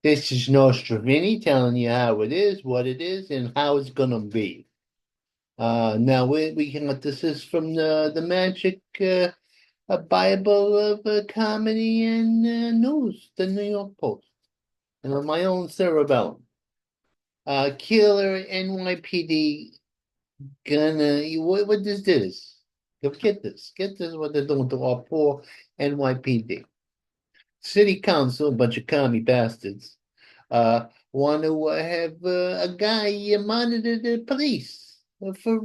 This is Nostrovini telling you how it is, what it is, and how it's gonna be. Now we can. This is from the magic Bible of comedy and news, the New York Post, and on my own cerebellum. Killer NYPD gonna. What is this? Get this. Get this. What they're doing to our poor NYPD. City Council, a bunch of commie bastards, want to have a guy monitor the police for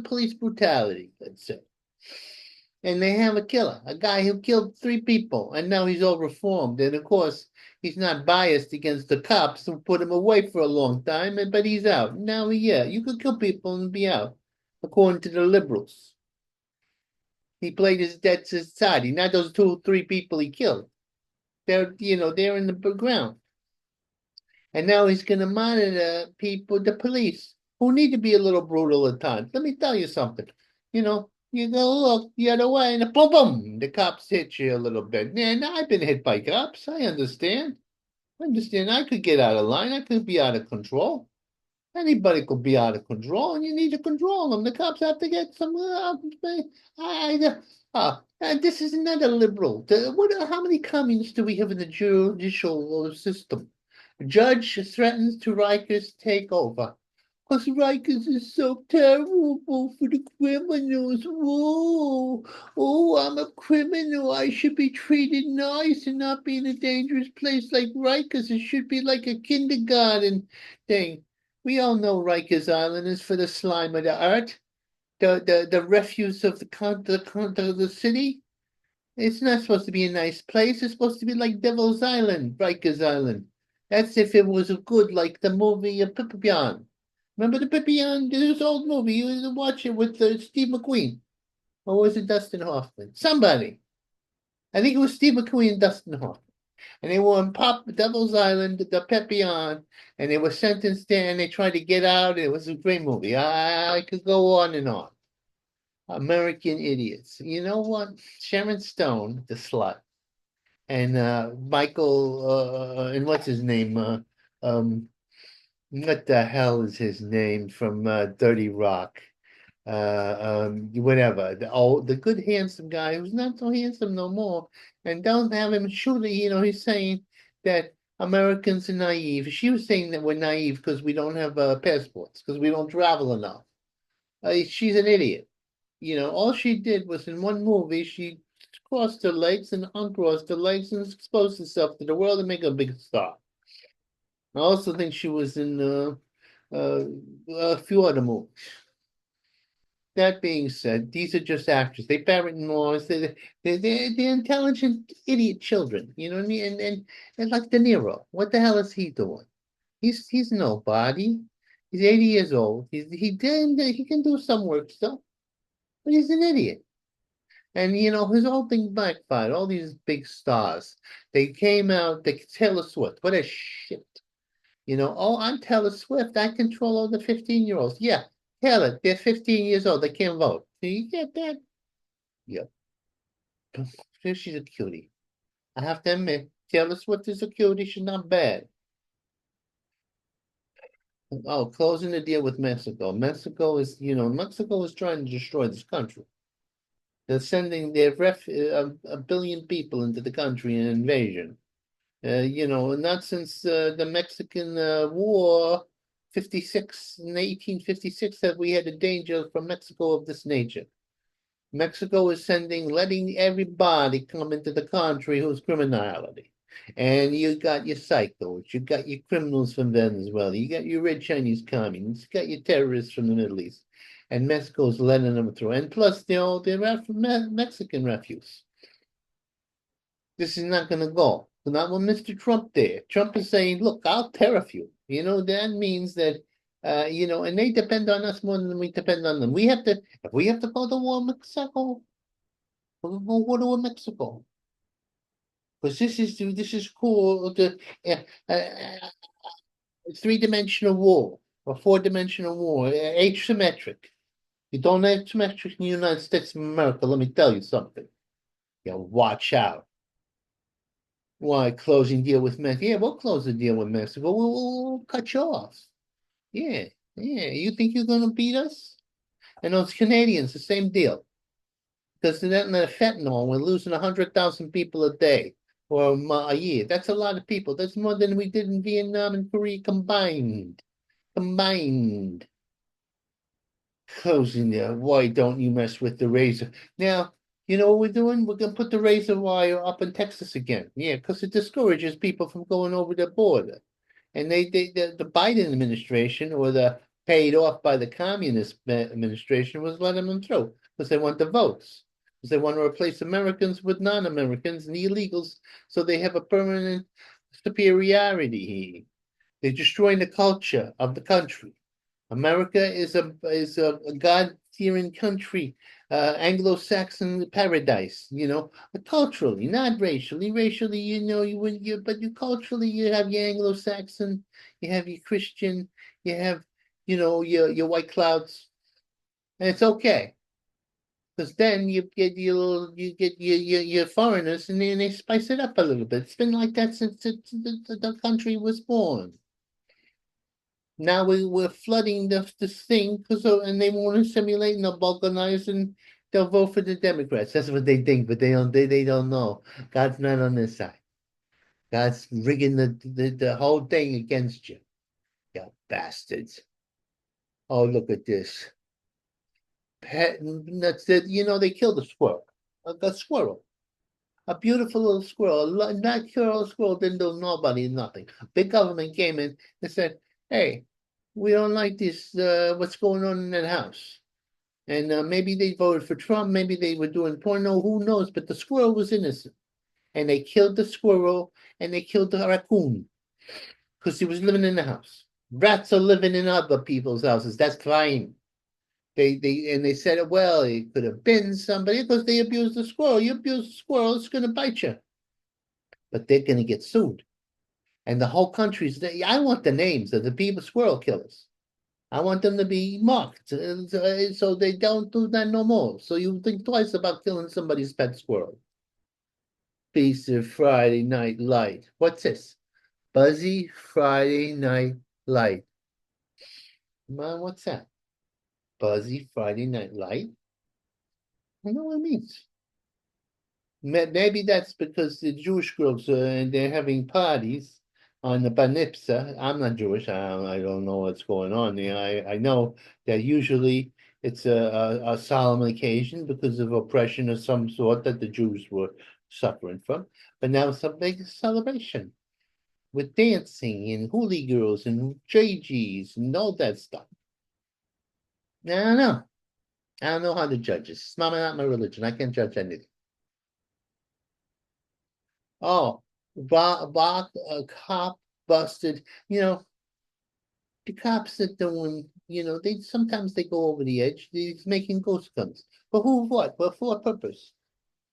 police brutality, let's say. And they have a killer, a guy who killed three people, and now he's all reformed. And of course, he's not biased against the cops who put him away for a long time, but he's out. Now, yeah, you could kill people and be out, according to the liberals. He played his dead society, not those two, three people he killed. They're in the ground. And now he's going to monitor people, the police, who need to be a little brutal at times. Let me tell you something. You go look the other way, and boom, boom, the cops hit you a little bit. And I've been hit by cops. I understand. I understand. I could get out of line. I could be out of control. Anybody could be out of control, and you need to control them. The cops have to get some. And this is another liberal. How many communists do we have in the judicial system? Judge threatens to Rikers take over. Because Rikers is so terrible for the criminals. Whoa, oh, I'm a criminal. I should be treated nice and not be in a dangerous place like Rikers. It should be like a kindergarten thing. We all know Rikers Island is for the slime of the art, the refuse of the city. It's not supposed to be a nice place. It's supposed to be like Devil's Island, Rikers Island. That's if it was a good, like the movie Pipian. Remember the Pipian? This old movie. You used to watch it with Steve McQueen. Or was it Dustin Hoffman? Somebody. I think it was Steve McQueen and Dustin Hoffman. And they were on Devil's Island, the Pepion, and they were sentenced there and they tried to get out. It was a great movie. I could go on and on. American Idiots. You know what? Sharon Stone, the slut, and Michael, and what's his name? What the hell is his name from Dirty Rock? Whatever. The good handsome guy who's not so handsome no more, and don't have him shoot. He's saying that Americans are naive. She was saying that we're naive because we don't have passports because we don't travel enough. She's an idiot. All she did was in one movie she crossed her legs and uncrossed her legs and exposed herself to the world and make a big star. I also think she was in uh, a few other movies. That being said, these are just actors. They parrot noise. They're intelligent idiot children. You know what I mean? And like De Niro, what the hell is he doing? He's nobody. He's 80 years old. He can do some work still, but he's an idiot. And his whole thing backfired. All these big stars, they came out. Taylor Swift, what a shit. Oh, I'm Taylor Swift. I control all the 15-year-olds. Yeah, Taylor, they're 15 years old. They can't vote. Do you get that? Yep. She's a cutie. I have to admit, Taylor Swift is a cutie. She's not bad. Oh, closing the deal with Mexico. Mexico is trying to destroy this country. They're sending a billion people into the country in invasion. Not since the Mexican War, 56 in 1856, have we had a danger from Mexico of this nature. Mexico is letting everybody come into the country who's criminality. And you got your psychos, you got your criminals from Venezuela, you got your red Chinese communists, you got your terrorists from the Middle East. And Mexico's letting them through. And plus, they're Mexican refuse. This is not going to go. Not with Mr. Trump there. Trump is saying, look, I'll tariff you. That means that, and they depend on us more than we depend on them. If we have to go to war with Mexico, we'll go war to Mexico. Because this is cool. Three-dimensional war or four-dimensional war, asymmetric. You don't have asymmetric in the United States of America. Let me tell you something. Watch out. Why closing deal with Mexico? Yeah, we'll close the deal with Mexico. We'll cut you off. Yeah, yeah. You think you're gonna beat us? And those Canadians, the same deal. Because they're not fentanyl. We're losing 100,000 people a day or a year. That's a lot of people. That's more than we did in Vietnam and Korea combined. Combined. Closing there. Why don't you mess with the razor? Now, you know what we're doing? We're gonna put the razor wire up in Texas again. Yeah, because it discourages people from going over the border. And the Biden administration or the paid off by the communist administration was letting them through because they want the votes. Because they want to replace Americans with non-Americans and illegals, so they have a permanent superiority. They're destroying the culture of the country. America is a God-fearing country, Anglo-Saxon paradise. Culturally, not racially. Racially, you wouldn't. But you culturally, you have your Anglo-Saxon, you have your Christian, you have, your white clouds, and it's okay because then you get your foreigners, and then they spice it up a little bit. It's been like that since the country was born. Now we're flooding this thing and they want to simulate and they'll balkanize and they'll vote for the Democrats. That's what they think, but they don't know. God's not on their side. God's rigging the whole thing against you. You bastards. Oh, look at this. That's it. They killed a squirrel. A squirrel. A beautiful little squirrel. Not sure squirrel didn't do nobody nothing. Big government came in and said, hey, we don't like this, what's going on in that house. And maybe they voted for Trump, maybe they were doing porno, who knows? But the squirrel was innocent. And they killed the squirrel and they killed the raccoon because he was living in the house. Rats are living in other people's houses. That's fine. They said, well, it could have been somebody because they abused the squirrel. You abuse the squirrel, it's going to bite you. But they're going to get sued. And the whole country's. I want the names of the people squirrel killers. I want them to be marked so they don't do that no more. So you think twice about killing somebody's pet squirrel. Piece of Friday Night Light. What's this? Buzzy Friday Night Light. Man, what's that? Buzzy Friday Night Light? I don't know what it means. Maybe that's because the Jewish groups and they're having parties on the Banipsa. I'm not Jewish. I don't know what's going on there. I know that usually it's a solemn occasion because of oppression of some sort that the Jews were suffering from. But now it's a big celebration with dancing and hooly girls and JGs and all that stuff. I don't know. I don't know how to judge this. It's not my religion. I can't judge anything. Oh, Bach, a cop busted. The cops are doing, they sometimes they go over the edge. He's making ghost guns. For who, what? But for what purpose?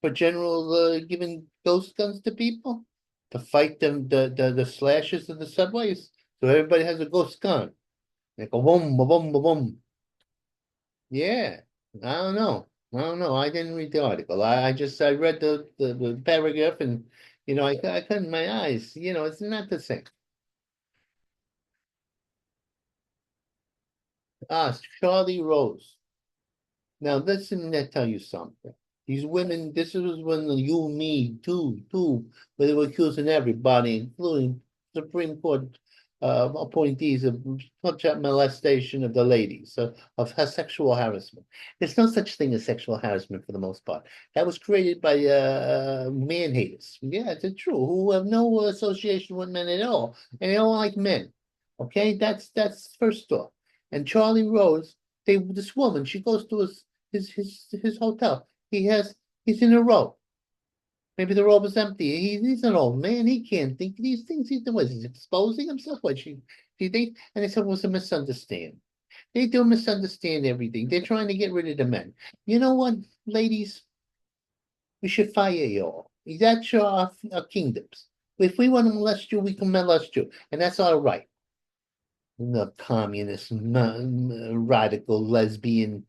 For general giving ghost guns to people? To fight them, the slashes of the subways? So everybody has a ghost gun. Like a boom, a boom, a boom. Yeah, I don't know. I don't know. I didn't read the article. I read the paragraph and I couldn't my eyes. It's not the same. Charlie Rose. Now listen, I tell you something. These women, this was when the you, me, too, where they were accusing everybody, including Supreme Court appointees of such molestation of the ladies, of her sexual harassment. There's no such thing as sexual harassment for the most part. That was created by man haters. Yeah, it's true. Who have no association with men at all, and they don't like men. Okay, that's first off. And Charlie Rose, this woman, she goes to his hotel. He's in a robe. Maybe the robe is empty. He's an old man. He can't think these things. He's exposing himself. What she thinks? And they said it was a misunderstanding. They do misunderstand everything. They're trying to get rid of the men. You know what, ladies? We should fire you all. That's our kingdoms. If we want to molest you, we can molest you, and that's all right. The communist, radical, lesbian,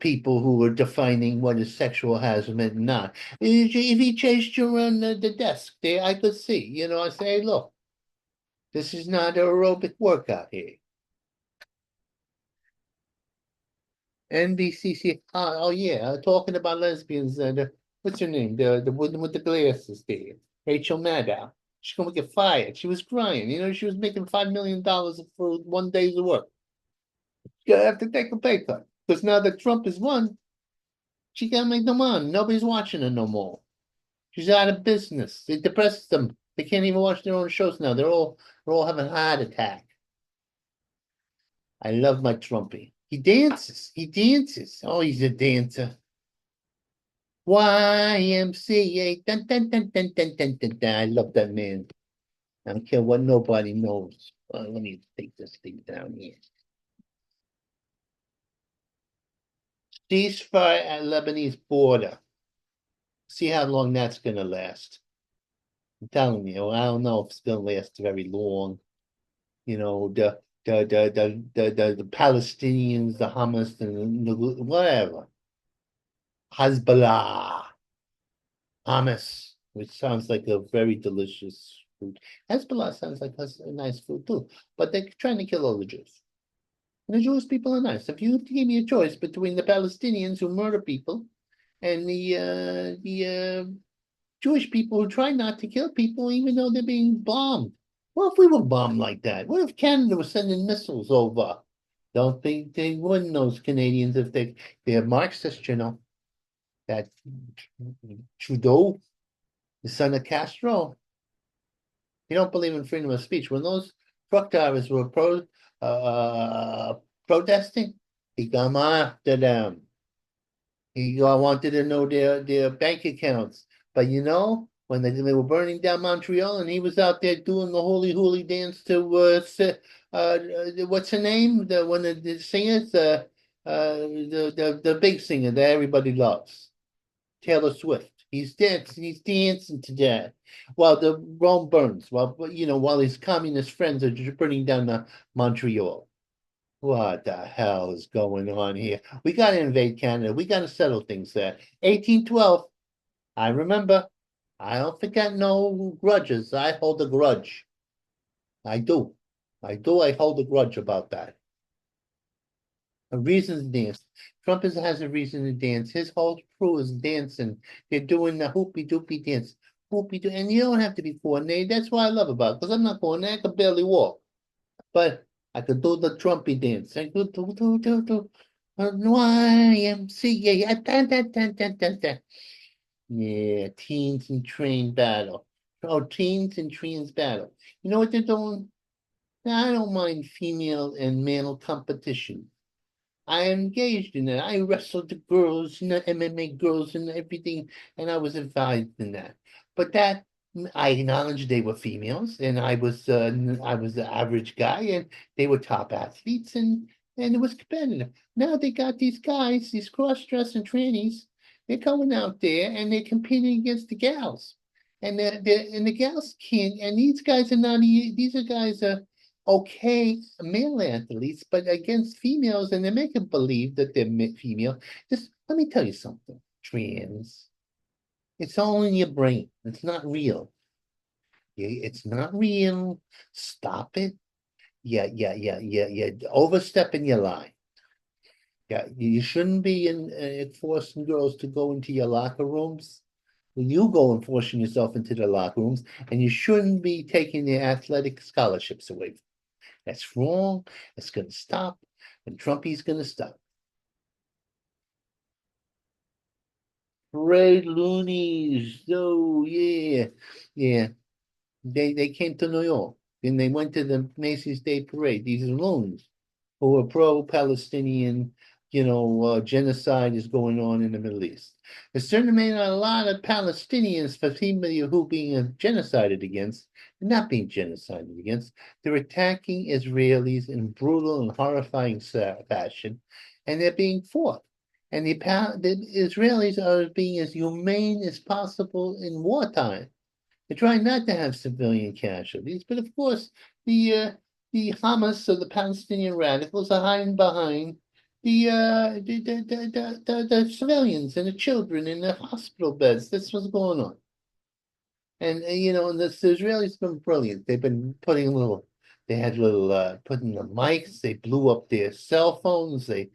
people who were defining what is sexual harassment and not. If he chased you around the desk there, I could see, I say, look, this is not an aerobic workout here. NBCC, oh yeah, talking about lesbians, what's her name? The woman with the glasses there, Rachel Maddow. She's gonna get fired. She was crying. She was making $5 million for one day's work. She's gonna have to take a pay cut because now that Trump has won, she can't make no money. Nobody's watching her no more. She's out of business. It depresses them. They can't even watch their own shows now. They're all having a heart attack. I love my Trumpy. He dances. He dances. Oh, he's a dancer. YMCA. Dun, dun, dun, dun, dun, dun, dun, dun. I love that man. I don't care what nobody knows. Let me take this thing down here. Ceasefire at Lebanese border. See how long that's going to last. I'm telling you, I don't know if it's going to last very long. The Palestinians, the Hamas, and whatever. Hezbollah, Hamas, which sounds like a very delicious food. Hezbollah sounds like a nice food too, but they're trying to kill all the Jews. And the Jewish people are nice. If you give me a choice between the Palestinians who murder people and the Jewish people who try not to kill people even though they're being bombed. What if we were bombed like that? What if Canada was sending missiles over? Don't think they wouldn't, those Canadians, if they're Marxist, that Trudeau, the son of Castro, he don't believe in freedom of speech. When those truck drivers were protesting, he come after them. He wanted to know their bank accounts. But when they were burning down Montreal and he was out there doing the holy dance to what's her name? One of the singers, the big singer that everybody loves, Taylor Swift. He's dancing to that. While the Rome burns, while his communist friends are just burning down the Montreal. What the hell is going on here? We got to invade Canada. We got to settle things there. 1812. I remember. I don't forget no grudges. I hold a grudge. I do. I do. I hold a grudge about that. A reason to dance. Trump has a reason to dance. His whole crew is dancing. They're doing the hoopy doopy dance. Hoopy doo, and you don't have to be coordinated. That's what I love about it, because I'm not coordinated. I can barely walk. But I could do the Trumpy dance. I could do YMCA. Yeah, teens and train battle. Oh, teens and trains battle. You know what they're doing? Now, I don't mind female and male competition. I engaged in it. I wrestled the girls and the MMA girls and everything, and I was involved in that. But that I acknowledged they were females, and I was the average guy, and they were top athletes, and it was competitive. Now they got these guys, these cross-dressing trannies. They're going out there and they're competing against the gals, and the gals can't. And these guys are not. These are guys are okay male athletes, but against females, and they make them believe that they're female. Just let me tell you something, trans. It's all in your brain. It's not real. It's not real. Stop it. Yeah. Overstepping your line. Yeah, you shouldn't be forcing girls to go into your locker rooms. You go and forcing yourself into the locker rooms, and you shouldn't be taking their athletic scholarships away from them. That's wrong. It's going to stop, and Trumpy's going to stop. Parade loonies. Oh, yeah. They came to New York, and they went to the Macy's Day Parade. These are loons who are pro-Palestinian, genocide is going on in the Middle East. There's certainly not a lot of Palestinians for female who being genocided against, not being genocided against. They're attacking Israelis in brutal and horrifying fashion, and they're being fought. And the Israelis are being as humane as possible in wartime. They're trying not to have civilian casualties, but of course, the Hamas or the Palestinian radicals are hiding behind the civilians and the children in the hospital beds. That's what's going on. And the Israelis have been brilliant. They've been they had little, putting the mics. They blew up their cell phones. They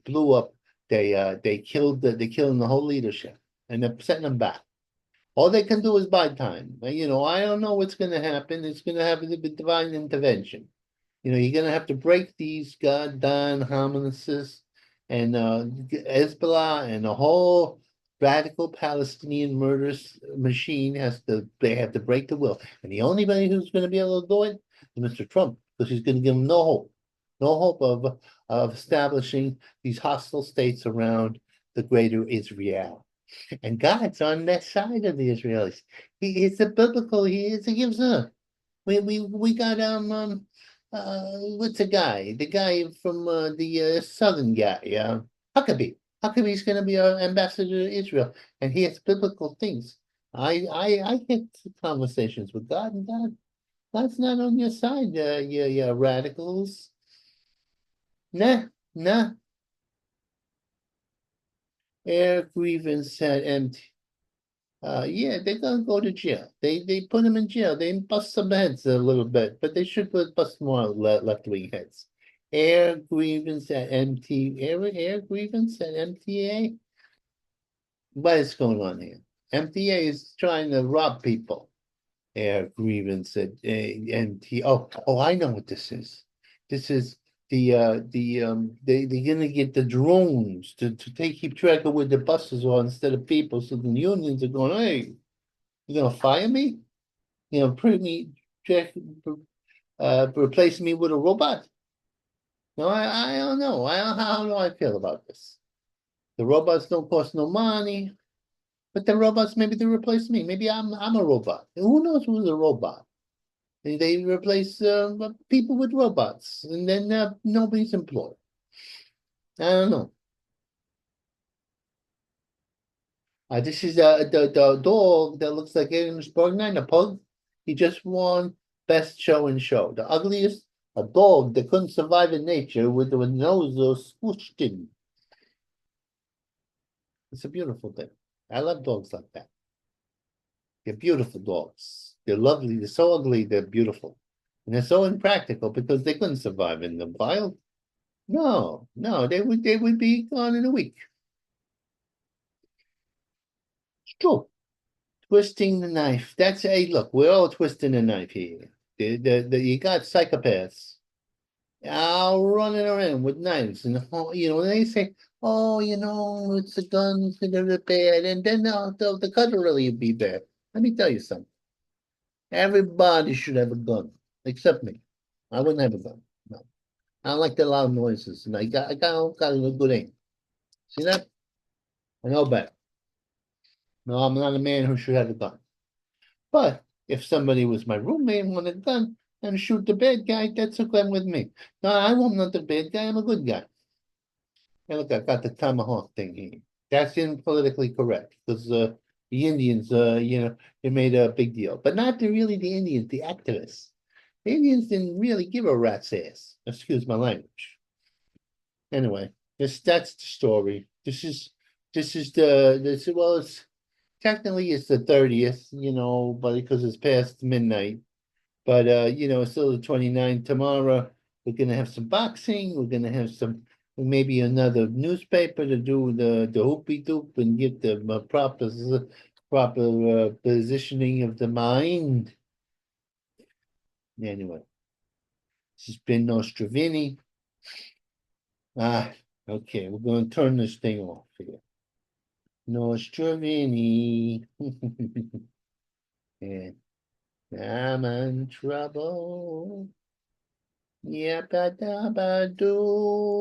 blew up. They killed the whole leadership, and they're setting them back. All they can do is buy time. I don't know what's going to happen. It's going to happen to be divine intervention. You're going to have to break these goddamn Hamas and Hezbollah and the whole radical Palestinian murderous machine they have to break the will. And the only one who's going to be able to do it is Mr. Trump, because he's going to give them no hope of establishing these hostile states around the greater Israel. And God's on that side of the Israelis. It's a biblical, he gives up. We got what's the guy from the southern guy, Huckabee. Huckabee's going to be our ambassador to Israel, and he has biblical things. I get conversations with God, and God's not on your side, you radicals. Nah, nah. Air grievance at empty. Yeah, they're gonna go to jail. They put them in jail. They bust some heads a little bit, but they should bust more left wing heads. Air grievance at MTA. What is going on here? MTA is trying to rob people. Air grievance at MT. Oh, I know what this is. This is they're gonna get the drones to keep track of where the buses are instead of people. So the unions are going, hey, you're gonna fire me? Put me, check, replace me with a robot? No, I don't know. How do I feel about this? The robots don't cost no money, but the robots maybe they replace me. Maybe I'm a robot. Who knows who's a robot? They replace people with robots, and then nobody's employed. I don't know. This is the dog that looks like Amos Borgnine, a pug. He just won best show and show. The ugliest, a dog that couldn't survive in nature with the nose squished in. It's a beautiful thing. I love dogs like that. They're beautiful dogs. They're lovely. They're so ugly. They're beautiful, and they're so impractical because they couldn't survive in the wild. No, no, they would be gone in a week. It's true. Twisting the knife. Look, we're all twisting the knife here. You got psychopaths all running around with knives, and when they say, "Oh, it's the guns that are bad," and then the gun really be bad. Let me tell you something. Everybody should have a gun, except me. I wouldn't have a gun. No, I don't like the loud noises, and I got a good aim. See that? I know better. No, I'm not a man who should have a gun. But if somebody was my roommate and wanted a gun and shoot the bad guy, that's okay with me. No, I'm not the bad guy. I'm a good guy. Hey, look, I got the tomahawk thing here. That's in politically correct because the Indians, they made a big deal, but not really the Indians, the activists. The Indians didn't really give a rat's ass. Excuse my language. Anyway, that's the story. It's technically it's the 30th, but because it's past midnight. But it's still the 29th tomorrow. We're gonna have some boxing. We're gonna have maybe another newspaper to do the hoopy doop and get the proper positioning of the mind. Anyway, this has been Nostrovini. Okay, we're gonna turn this thing off here. Nostrovini. Yeah. I'm in trouble. Yabba dabba doo.